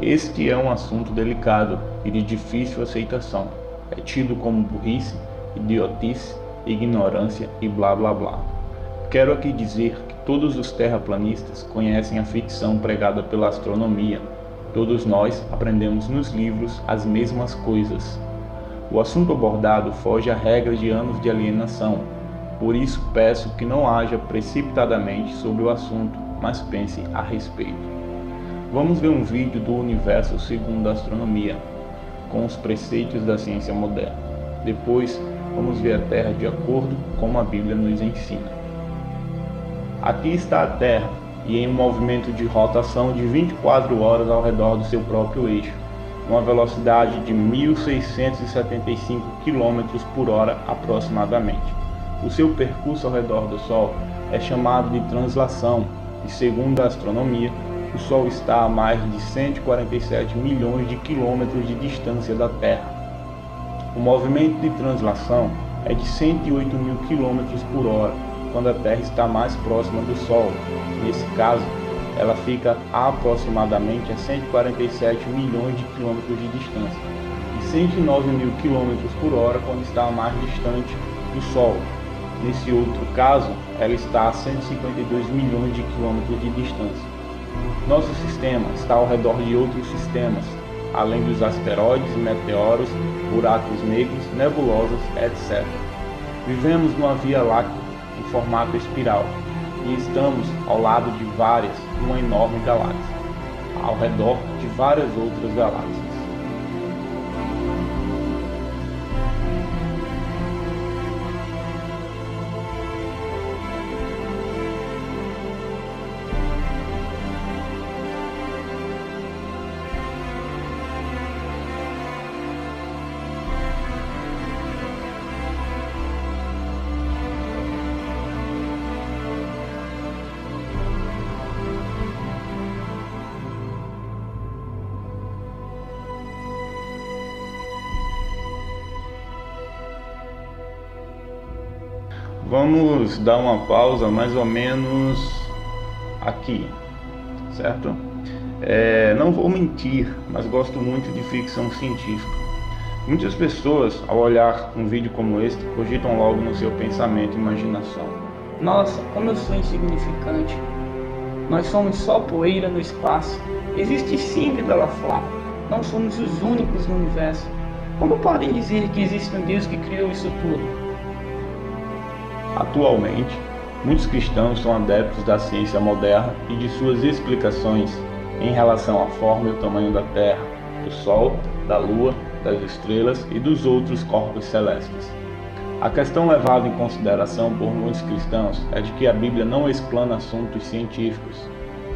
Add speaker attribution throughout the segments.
Speaker 1: Este é um assunto delicado e de difícil aceitação. É tido como burrice, idiotice, ignorância e blá blá blá. Quero aqui dizer que todos os terraplanistas conhecem a ficção pregada pela astronomia. Todos nós aprendemos nos livros as mesmas coisas. O assunto abordado foge à regra de anos de alienação. Por isso peço que não haja precipitadamente sobre o assunto, mas pense a respeito. Vamos ver um vídeo do universo segundo a astronomia, com os preceitos da ciência moderna. Depois, vamos ver a Terra de acordo com como a Bíblia nos ensina. Aqui está a Terra, e em um movimento de rotação de 24 horas ao redor do seu próprio eixo, uma velocidade de 1.675 km por hora aproximadamente. O seu percurso ao redor do Sol é chamado de translação, e segundo a astronomia, o Sol está a mais de 147 milhões de quilômetros de distância da Terra. O movimento de translação é de 108 mil quilômetros por hora, quando a Terra está mais próxima do Sol. Nesse caso, ela fica aproximadamente a 147 milhões de quilômetros de distância, e 109 mil quilômetros por hora quando está mais distante do Sol. Nesse outro caso, ela está a 152 milhões de quilômetros de distância. Nosso sistema está ao redor de outros sistemas, além dos asteroides, meteoros, buracos negros, nebulosas, etc. Vivemos numa Via Láctea em formato espiral e estamos ao lado de uma enorme galáxia, ao redor de várias outras galáxias. Vamos dar uma pausa mais ou menos aqui, certo? Não vou mentir, mas gosto muito de ficção científica. Muitas pessoas, ao olhar um vídeo como este, cogitam logo no seu pensamento e imaginação:
Speaker 2: nossa, como eu sou insignificante. Nós somos só poeira no espaço. Existe sim vida lá fora. Não somos os únicos no universo. Como podem dizer que existe um Deus que criou isso tudo?
Speaker 1: Atualmente, muitos cristãos são adeptos da ciência moderna e de suas explicações em relação à forma e o tamanho da Terra, do Sol, da Lua, das estrelas e dos outros corpos celestes. A questão levada em consideração por muitos cristãos é de que a Bíblia não explana assuntos científicos,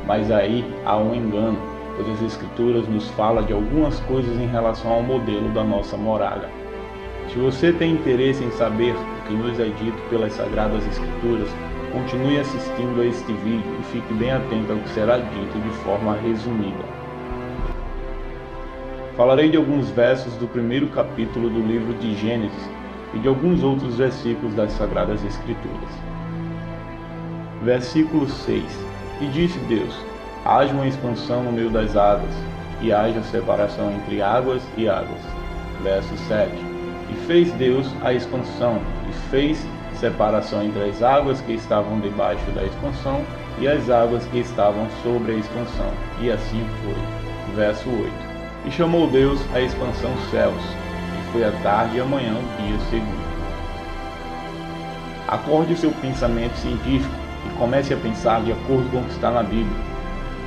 Speaker 1: mas aí há um engano, pois as Escrituras nos falam de algumas coisas em relação ao modelo da nossa muralha. Se você tem interesse em saber o que nos é dito pelas Sagradas Escrituras, continue assistindo a este vídeo e fique bem atento ao que será dito de forma resumida. Falarei de alguns versos do primeiro capítulo do livro de Gênesis e de alguns outros versículos das Sagradas Escrituras. Versículo 6. E disse Deus: haja uma expansão no meio das águas, e haja separação entre águas e águas. Verso 7. E fez Deus a expansão, e fez separação entre as águas que estavam debaixo da expansão e as águas que estavam sobre a expansão. E assim foi. Verso 8. E chamou Deus a expansão céus, e foi a tarde e a manhã o dia segundo. Acorde o seu pensamento científico e comece a pensar de acordo com o que está na Bíblia.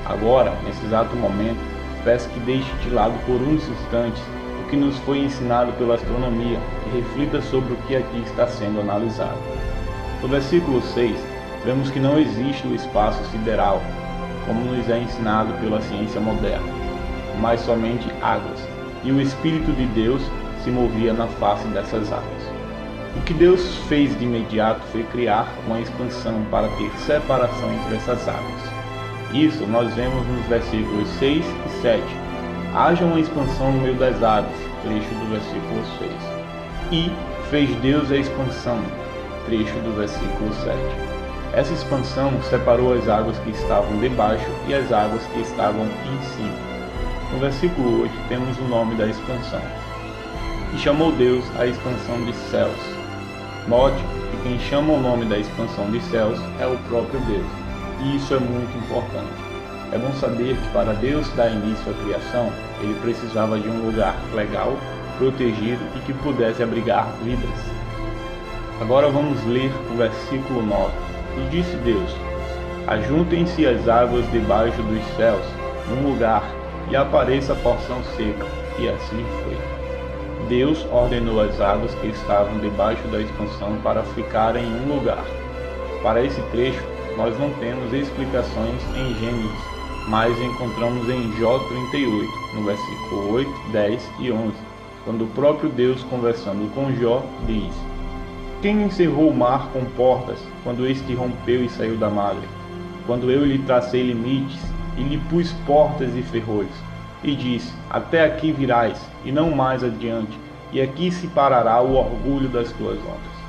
Speaker 1: Agora, nesse exato momento, peço que deixe de lado por uns instantes que nos foi ensinado pela astronomia e reflita sobre o que aqui está sendo analisado. No versículo 6, vemos que não existe o espaço sideral, como nos é ensinado pela ciência moderna, mas somente águas, e o Espírito de Deus se movia na face dessas águas. O que Deus fez de imediato foi criar uma expansão para ter separação entre essas águas. Isso nós vemos nos versículos 6 e 7. Haja uma expansão no meio das águas, trecho do versículo 6. E fez Deus a expansão, trecho do versículo 7. Essa expansão separou as águas que estavam debaixo e as águas que estavam em cima. No versículo 8 temos o nome da expansão. E chamou Deus a expansão de céus. Note que quem chama o nome da expansão de céus é o próprio Deus. E isso é muito importante. É bom saber que para Deus dar início à criação, ele precisava de um lugar legal, protegido e que pudesse abrigar vidas. Agora vamos ler o versículo 9. E disse Deus: ajuntem-se as águas debaixo dos céus, num lugar, e apareça a porção seca. E assim foi. Deus ordenou as águas que estavam debaixo da expansão para ficarem em um lugar. Para esse trecho, nós não temos explicações em Gênesis, mas encontramos em Jó 38, no versículo 8, 10 e 11, quando o próprio Deus, conversando com Jó, diz: quem encerrou o mar com portas, quando este rompeu e saiu da madre? Quando eu lhe tracei limites, e lhe pus portas e ferrolhos, e disse: até aqui virás, e não mais adiante, e aqui se parará o orgulho das tuas ondas.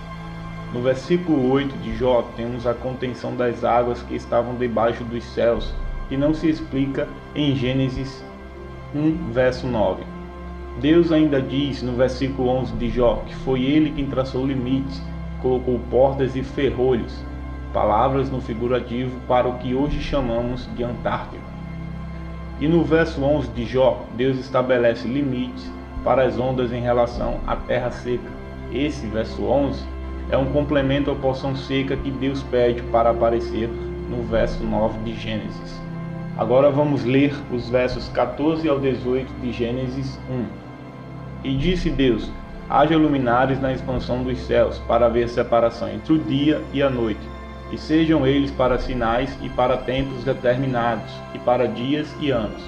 Speaker 1: No versículo 8 de Jó, temos a contenção das águas que estavam debaixo dos céus, que não se explica em Gênesis 1, verso 9. Deus ainda diz no versículo 11 de Jó que foi ele quem traçou limites, colocou portas e ferrolhos, palavras no figurativo para o que hoje chamamos de Antártida. E no verso 11 de Jó, Deus estabelece limites para as ondas em relação à terra seca. Esse verso 11 é um complemento à porção seca que Deus pede para aparecer no verso 9 de Gênesis. Agora vamos ler os versos 14 ao 18 de Gênesis 1. E disse Deus: haja luminares na expansão dos céus, para haver separação entre o dia e a noite, e sejam eles para sinais e para tempos determinados, e para dias e anos.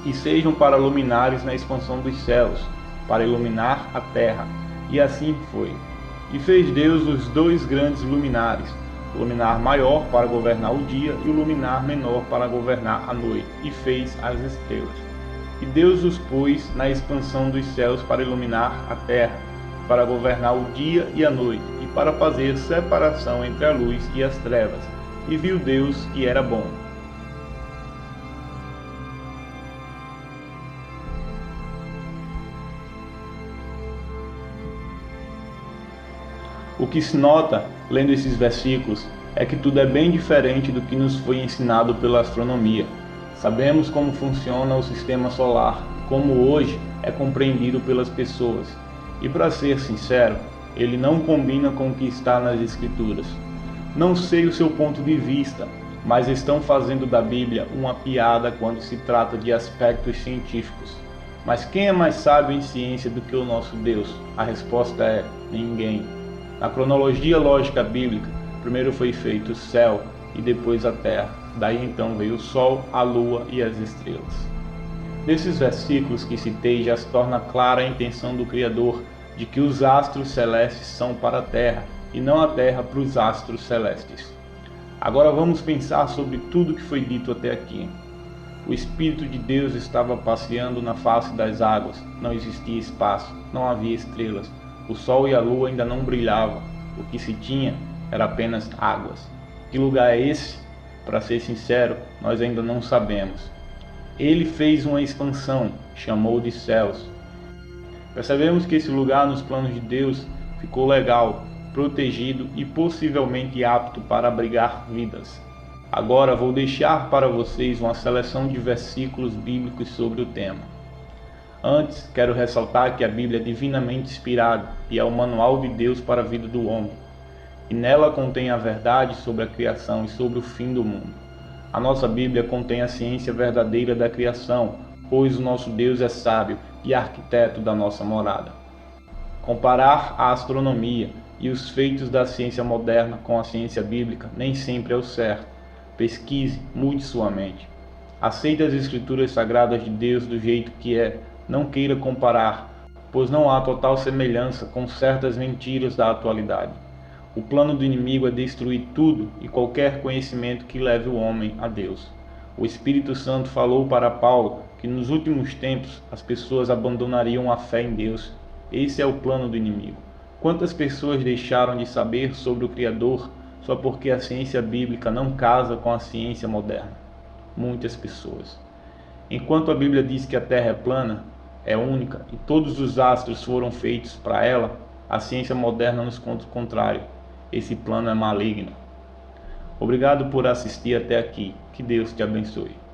Speaker 1: E sejam para luminares na expansão dos céus, para iluminar a terra. E assim foi. E fez Deus os dois grandes luminares, o luminar maior para governar o dia e o luminar menor para governar a noite, e fez as estrelas. E Deus os pôs na expansão dos céus para iluminar a terra, para governar o dia e a noite, e para fazer separação entre a luz e as trevas. E viu Deus que era bom. O que se nota, lendo esses versículos, é que tudo é bem diferente do que nos foi ensinado pela astronomia. Sabemos como funciona o sistema solar, como hoje é compreendido pelas pessoas. E para ser sincero, ele não combina com o que está nas Escrituras. Não sei o seu ponto de vista, mas estão fazendo da Bíblia uma piada quando se trata de aspectos científicos. Mas quem é mais sábio em ciência do que o nosso Deus? A resposta é: ninguém. Na cronologia lógica bíblica, primeiro foi feito o céu e depois a terra. Daí então veio o sol, a lua e as estrelas. Nesses versículos que citei já se torna clara a intenção do Criador de que os astros celestes são para a terra e não a terra para os astros celestes. Agora vamos pensar sobre tudo que foi dito até aqui. O Espírito de Deus estava passeando na face das águas, não existia espaço, não havia estrelas. O sol e a lua ainda não brilhavam, o que se tinha era apenas águas. Que lugar é esse? Para ser sincero, nós ainda não sabemos. Ele fez uma expansão, chamou de céus. Percebemos que esse lugar nos planos de Deus ficou legal, protegido e possivelmente apto para abrigar vidas. Agora vou deixar para vocês uma seleção de versículos bíblicos sobre o tema. Antes, quero ressaltar que a Bíblia é divinamente inspirada e é o manual de Deus para a vida do homem. E nela contém a verdade sobre a criação e sobre o fim do mundo. A nossa Bíblia contém a ciência verdadeira da criação, pois o nosso Deus é sábio e arquiteto da nossa morada. Comparar a astronomia e os feitos da ciência moderna com a ciência bíblica nem sempre é o certo. Pesquise, mude sua mente. Aceite as escrituras sagradas de Deus do jeito que é. Não queira comparar, pois não há total semelhança com certas mentiras da atualidade. O plano do inimigo é destruir tudo e qualquer conhecimento que leve o homem a Deus. O Espírito Santo falou para Paulo que nos últimos tempos as pessoas abandonariam a fé em Deus. Esse é o plano do inimigo. Quantas pessoas deixaram de saber sobre o Criador só porque a ciência bíblica não casa com a ciência moderna? Muitas pessoas. Enquanto a Bíblia diz que a Terra é plana, é única e todos os astros foram feitos para ela, a ciência moderna nos conta o contrário. Esse plano é maligno. Obrigado por assistir até aqui. Que Deus te abençoe.